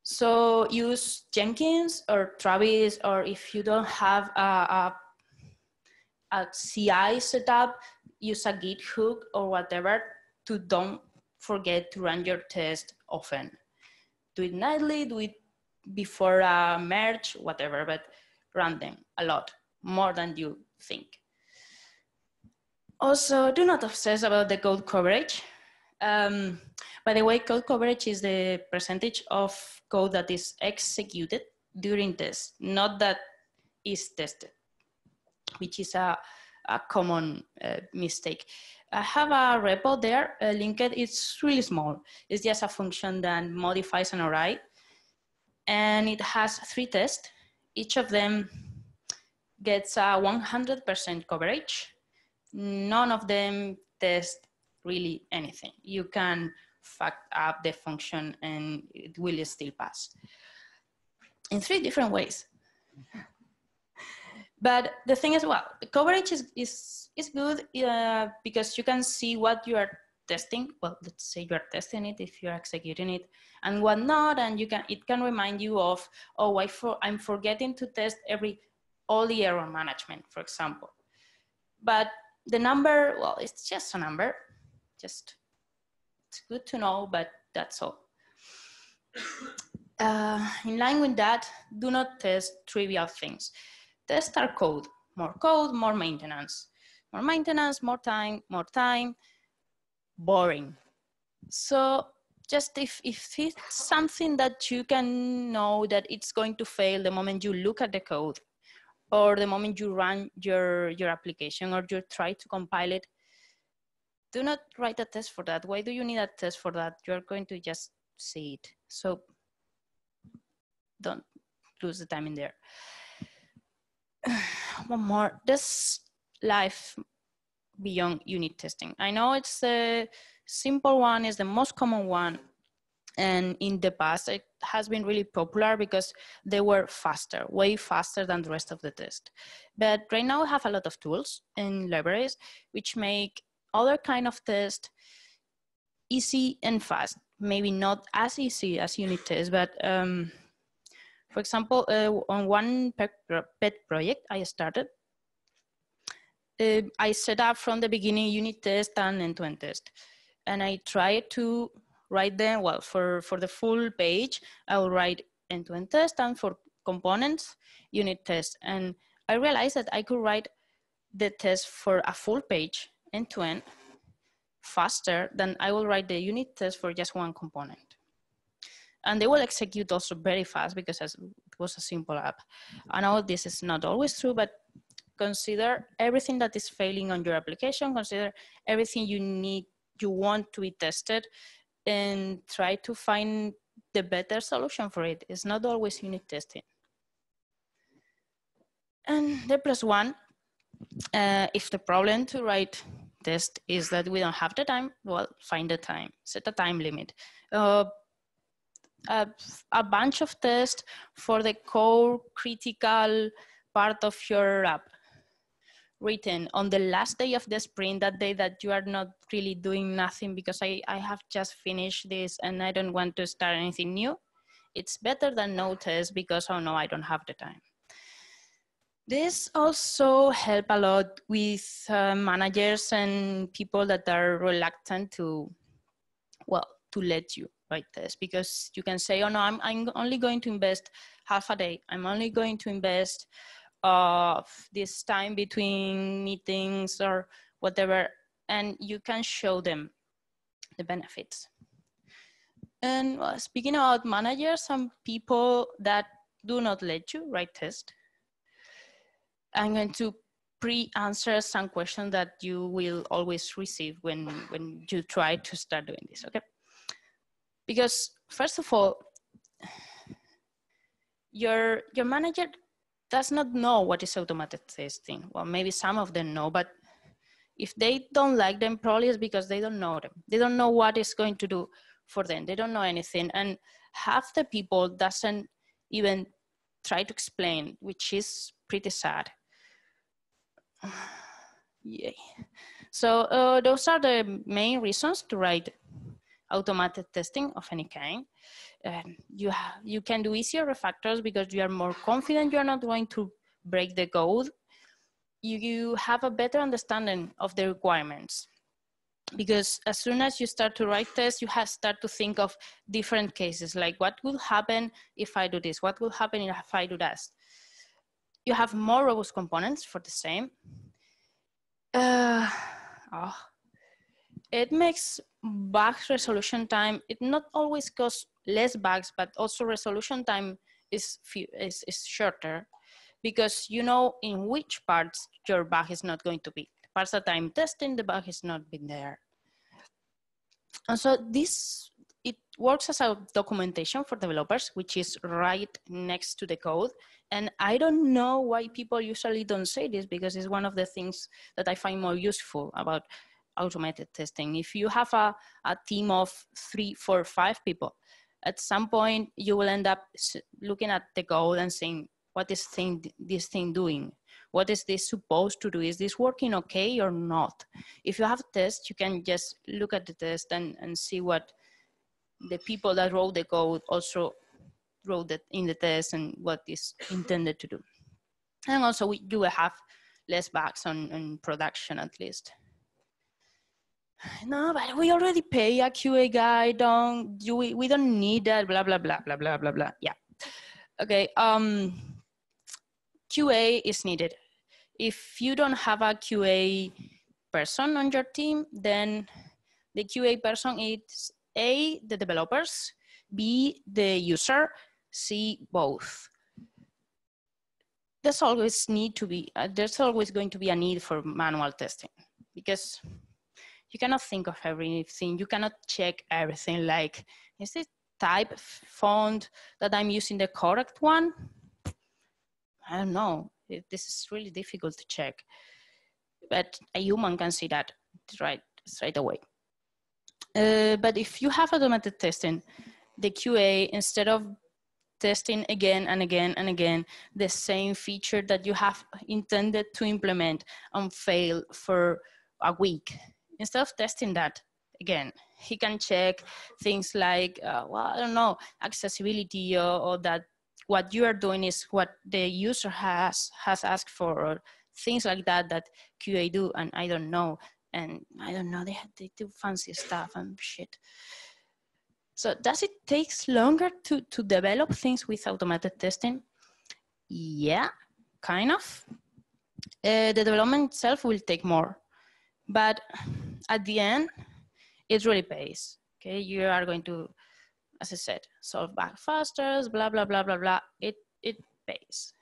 So use Jenkins or Travis, or if you don't have a CI setup, use a Git hook or whatever to don't forget to run your test often. Do it nightly, do it before a merge, whatever, but run them a lot, more than you think. Also, do not obsess about the code coverage. By the way, code coverage is the percentage of code that is executed during test, not that is tested, which is a common mistake. I have a repo there, linked. It's really small. It's just a function that modifies an array, and it has 3 tests. Each of them gets a 100% coverage. none of them test really anything. You can fuck up the function and it will still pass in 3 different ways. But the thing is, well, the coverage is good because you can see what you are testing. Well, let's say you are testing it if you're executing it and what not, and it can remind you of, oh, I'm forgetting to test all the error management, for example. But the number, well, it's just a number. It's good to know, but that's all. In line with that, do not test trivial things. Test our code, more maintenance. More maintenance, more time, boring. So just if it's something that you can know that it's going to fail the moment you look at the code or the moment you run your application or you try to compile it, do not write a test for that. Why do you need a test for that? You're going to just see it. So don't lose the time in there. One more, this life beyond unit testing. I know it's a simple one, is the most common one. And in the past, it has been really popular because they were faster, way faster than the rest of the test. But right now we have a lot of tools and libraries which make other kind of test easy and fast. Maybe not as easy as unit tests, but for example, on one pet project I started, I set up from the beginning unit test and end-to-end test. And I tried to write them, well, for the full page, I will write end-to-end test, and for components, unit test. And I realized that I could write the test for a full page, end-to-end, faster than I will write the unit test for just one component. And they will execute also very fast because it was a simple app. I know this is not always true, but consider everything that is failing on your application, consider everything you want to be tested, and try to find the better solution for it. It's not always unit testing. And the plus one, if the problem to write test is that we don't have the time, well, find the time, set a time limit. A bunch of tests for the core critical part of your app written on the last day of the sprint, that day that you are not really doing nothing because I have just finished this and I don't want to start anything new. It's better than no test because, oh no, I don't have the time. This also help a lot with managers and people that are reluctant to, well, to let you write tests, because you can say, oh no, I'm only going to invest half a day. I'm only going to invest this time between meetings or whatever, and you can show them the benefits. And well, speaking about managers and people that do not let you write tests, I'm going to pre-answer some questions that you will always receive when you try to start doing this, okay? Because first of all, your manager does not know what is automated testing. Well, maybe some of them know, but if they don't like them, probably it's because they don't know them. They don't know what it's going to do for them. They don't know anything. And half the people doesn't even try to explain, which is pretty sad. Yay. So those are the main reasons to write automated testing of any kind. You can do easier refactors because you are more confident you're not going to break the code. You have a better understanding of the requirements, because as soon as you start to write tests, you start to think of different cases, like what will happen if I do this? What will happen if I do that? You have more robust components for the same. It makes bugs resolution time, it not always causes less bugs, but also resolution time is shorter, because you know in which parts your bug is not going to be. The parts that I'm testing, the bug has not been there. And so this it works as a documentation for developers, which is right next to the code. And I don't know why people usually don't say this, because it's one of the things that I find more useful about automated testing. If you have a team of 3, 4, 5 people, at some point you will end up looking at the code and saying, what is this thing doing? What is this supposed to do? Is this working okay or not? If you have a test, you can just look at the test and see what the people that wrote the code also wrote it in the test and what is intended to do. And also you will have less bugs on production at least. No, but we already pay a QA guy, we don't need that, blah, blah, blah, blah, blah, blah, blah. Yeah. Okay, QA is needed. If you don't have a QA person on your team, then the QA person is A, the developers, B, the user, C, both. There's always there's always going to be a need for manual testing, because you cannot think of everything. You cannot check everything, like, is this type font that I'm using the correct one? I don't know. This is really difficult to check, but a human can see that straight away. But if you have automated testing, the QA, instead of testing again and again and again the same feature that you have intended to implement and fail for a week, instead of testing that again, he can check things like, well, I don't know, accessibility, or that what you are doing is what the user has asked for, or things like that QA do, and I don't know. And I don't know, they do fancy stuff and shit. So does it take longer to develop things with automated testing? Yeah, kind of. The development itself will take more, but at the end, it really pays. Okay, you are going to, as I said, solve bug faster, blah, blah, blah, blah, blah. It pays.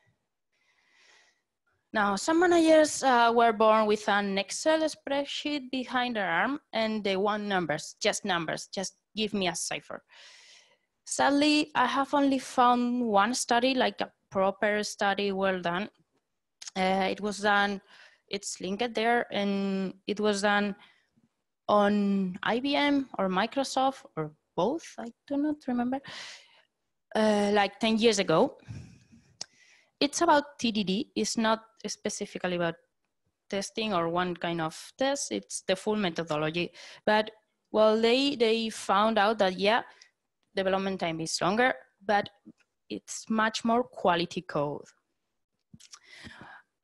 Now, some managers were born with an Excel spreadsheet behind their arm, and they want numbers, just give me a cipher. Sadly, I have only found one study, like a proper study, well done. It was done, it's linked there, and it was done on IBM or Microsoft or both, I do not remember, like 10 years ago. It's about TDD. It's not specifically about testing or one kind of test. It's the full methodology. But well, they found out that, yeah, development time is longer, but it's much more quality code.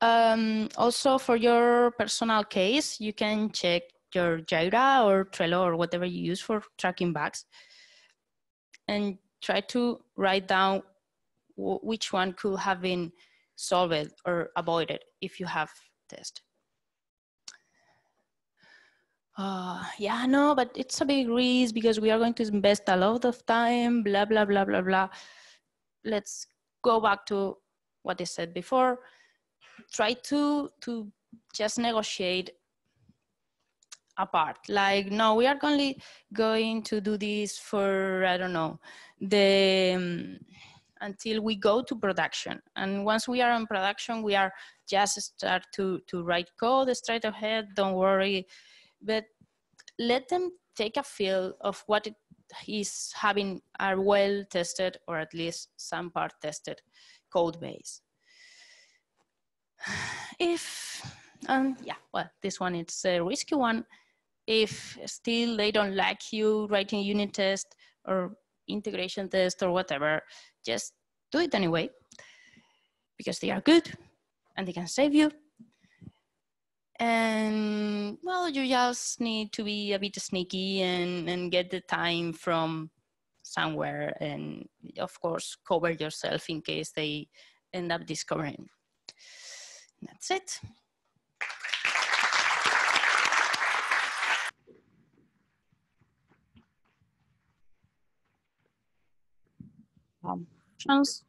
Also, for your personal case, you can check your Jira or Trello or whatever you use for tracking bugs, and try to write down which one could have been solved or avoided if you have test. Yeah, no, but it's a big risk because we are going to invest a lot of time, blah, blah, blah, blah, blah. Let's go back to what I said before. Try to just negotiate apart. Like, no, we are only going to do this for, I don't know, until we go to production. And once we are on production, we are just start to write code straight ahead, don't worry. But let them take a feel of what it is having a well-tested, or at least some part tested code base. Yeah, well, this one is a risky one. If still they don't like you writing unit test or integration test or whatever, just do it anyway, because they are good and they can save you. And well, you just need to be a bit sneaky and get the time from somewhere, and of course cover yourself in case they end up discovering. That's it. Chance.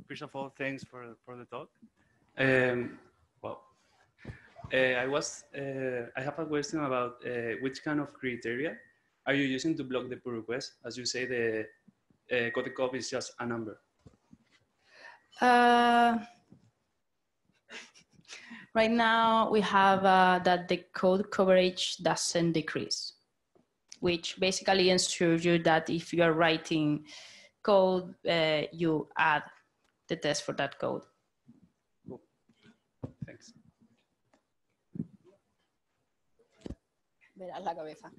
First of all, thanks for the talk. Well, I have a question about which kind of criteria are you using to block the pull request? As you say, the code copy is just a number. Right now, we have that the code coverage doesn't decrease, which basically ensures you that if you are writing code, you add the test for that code. Cool. Thanks. Verás la cabeza.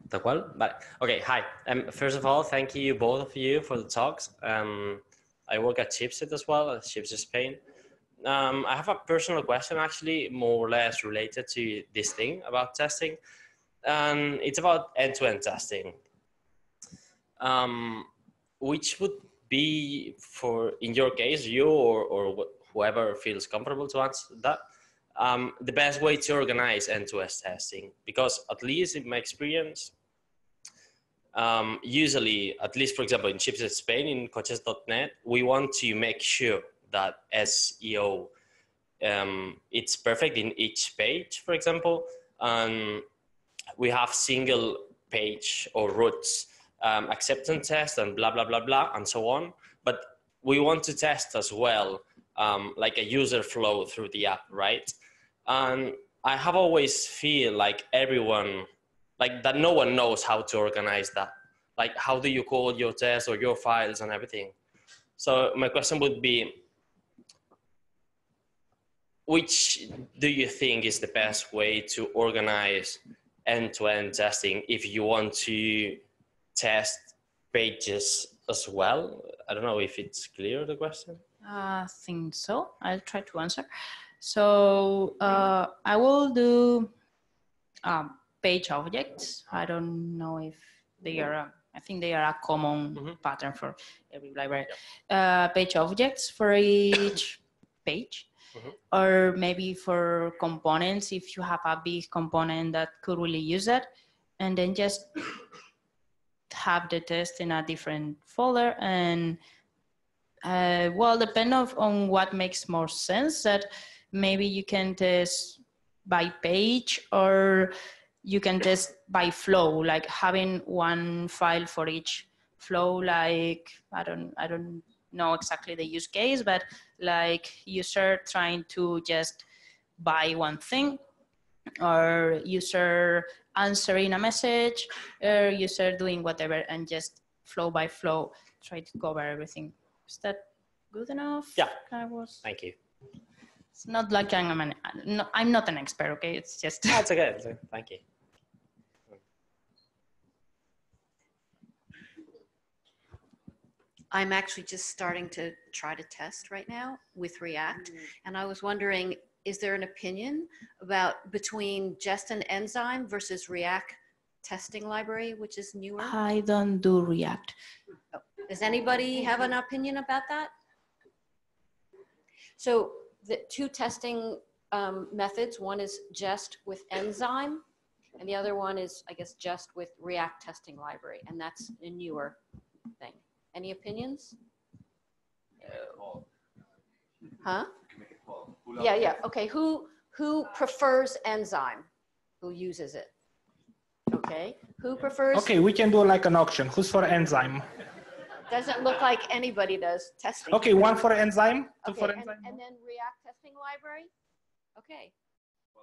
¿Tal cual? Vale. Okay, hi. First of all, thank you, both of you, for the talks. I work at Chipset as well, at Chipset Spain. I have a personal question, actually, more or less related to this thing about testing. It's about end-to-end testing. Which would be, in your case, you or whoever feels comfortable to answer that, the best way to organize end-to-end testing? Because at least in my experience, usually, at least for example, in Chipset Spain, in coches.net, we want to make sure that SEO, it's perfect in each page, for example, and we have single page or routes acceptance test and blah, blah, blah, blah, and so on. But we want to test as well, like a user flow through the app, right? And I have always feel like everyone, like that no one knows how to organize that. Like, how do you call your tests or your files and everything? So my question would be, which do you think is the best way to organize end-to-end testing if you want to test pages as well? I don't know if it's clear, the question. I think so. I'll try to answer. So I will do page objects. I don't know if they are, I think they are a common pattern for every library. Page objects for each page. Or maybe for components, if you have a big component that could really use it, and then just have the test in a different folder. And well, depend on what makes more sense, that maybe you can test by page or you can test by flow, like having one file for each flow. Like, I don't know exactly the use case, but like user trying to just buy one thing, or user answering a message, or user doing whatever, and just flow by flow try to cover everything. Is that good enough? Yeah. Thank you. It's not like I'm not an expert, okay? It's just... That's okay. Thank you. I'm actually just starting to try to test right now with React. And I was wondering, is there an opinion about between Jest and Enzyme versus React testing library, which is newer? I don't do React. Oh. Does anybody have an opinion about that? So the two testing methods, one is Jest with Enzyme, and the other one is, I guess, Jest with React testing library, and that's a newer thing. Any opinions? Huh? Yeah. Okay. Who prefers Enzyme? Who uses it? Okay. Who prefers? Okay, we can do like an auction. Who's for Enzyme? Doesn't look like anybody does testing. Okay, one for Enzyme, two okay, for Enzyme. And then React testing library. Okay.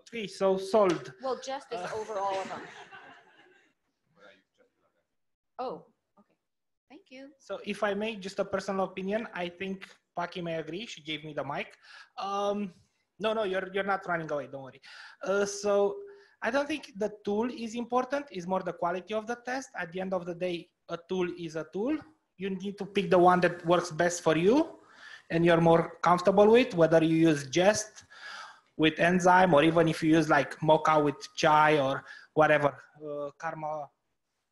3, so sold. Well, Jest is over all of them. Oh. Thank you. So if I may, just a personal opinion, I think Paqui may agree. She gave me the mic. No, you're not running away. Don't worry. So I don't think the tool is important. It's more the quality of the test. At the end of the day, a tool is a tool. You need to pick the one that works best for you and you're more comfortable with, whether you use Jest with Enzyme or even if you use like Mocha with Chai or whatever, Karma.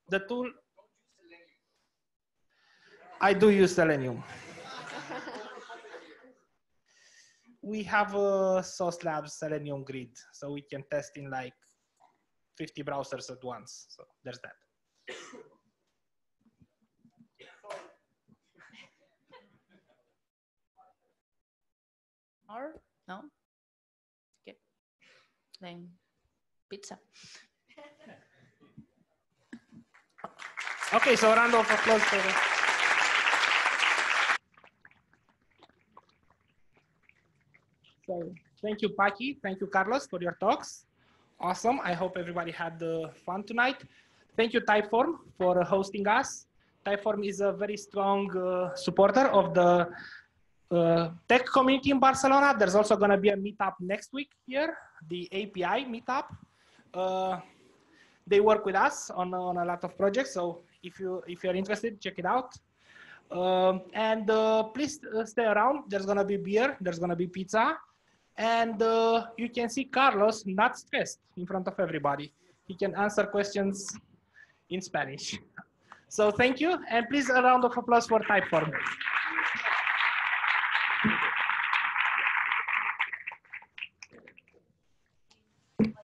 The tool, I do use Selenium. We have a Sauce Labs Selenium grid, so we can test in like 50 browsers at once. So there's that. Or no? Okay. Then pizza. Okay, so a round of applause for the... So thank you, Paqui. Thank you, Carlos, for your talks. Awesome. I hope everybody had fun tonight. Thank you, Typeform, for hosting us. Typeform is a very strong supporter of the tech community in Barcelona. There's also going to be a meetup next week here, the API meetup. They work with us on a lot of projects. So if you're interested, check it out. And please stay around. There's going to be beer. There's going to be pizza. And you can see Carlos not stressed in front of everybody. He can answer questions in Spanish. So thank you. And please a round of applause for Typeform.